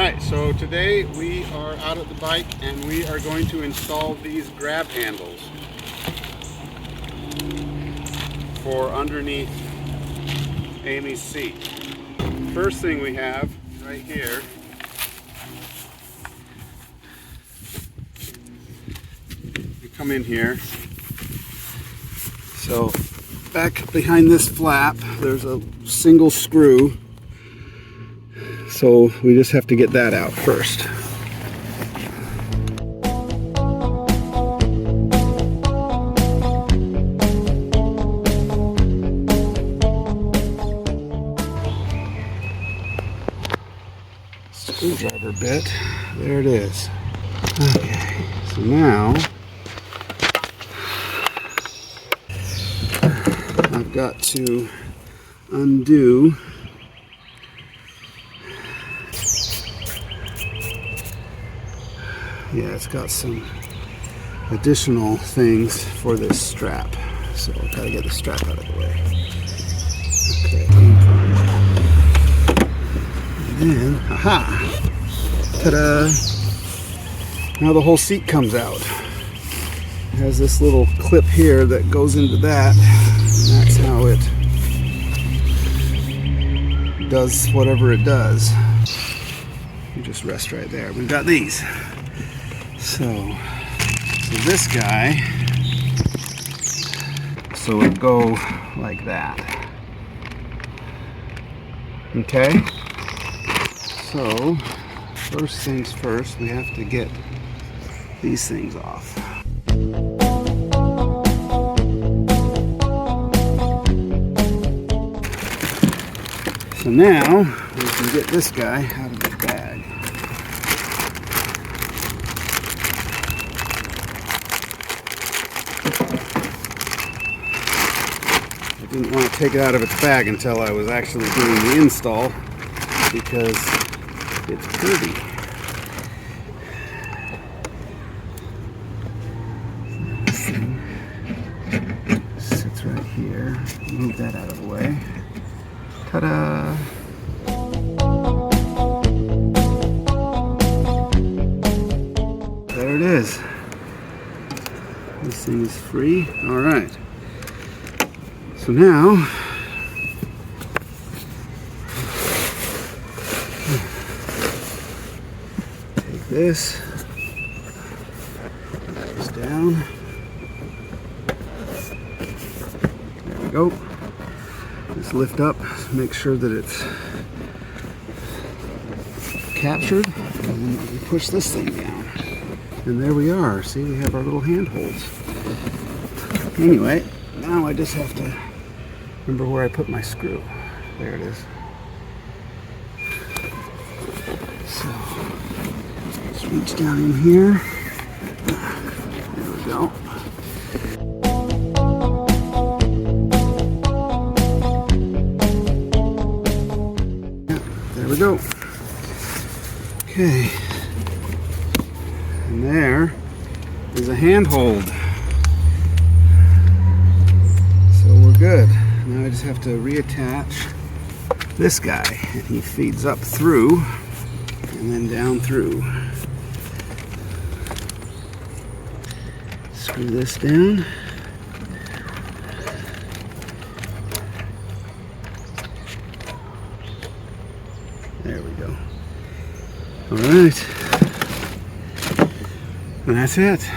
Alright, so today we are out at the bike and we are going to install these grab handles for underneath Amy's seat. First thing we have right here come in here. So back behind this flap there's a single screw, so we just have to get that out first. Screwdriver bit, there it is. Okay, so now I've got to undo it's got some additional things for this strap, so I've got to get the strap out of the way. Okay, and then, aha, ta-da! Now the whole seat comes out. It has this little clip here that goes into that. That's how it does whatever it does. You just rest right there. We've got these. So this guy, so it go like that. Okay? So, first things first, we have to get these things off. So now we can get this guy out of the bag. I didn't want to take it out of its bag until I was actually doing the install because it's pretty. This thing sits right here. Move that out of the way. Ta-da! There it is. This thing is free. All right. So now, take this down. There we go. Just lift up, make sure that it's captured, and then we push this thing down. And there we are. See, we have our little handholds. Anyway, now I just have to remember where I put my screw. There it is. So, let's reach down in here. There we go. There we go. Okay. And there is a handhold. So we're good. Now I just have to reattach this guy. And he feeds up through and then down through. Screw this down. There we go. All right. And that's it.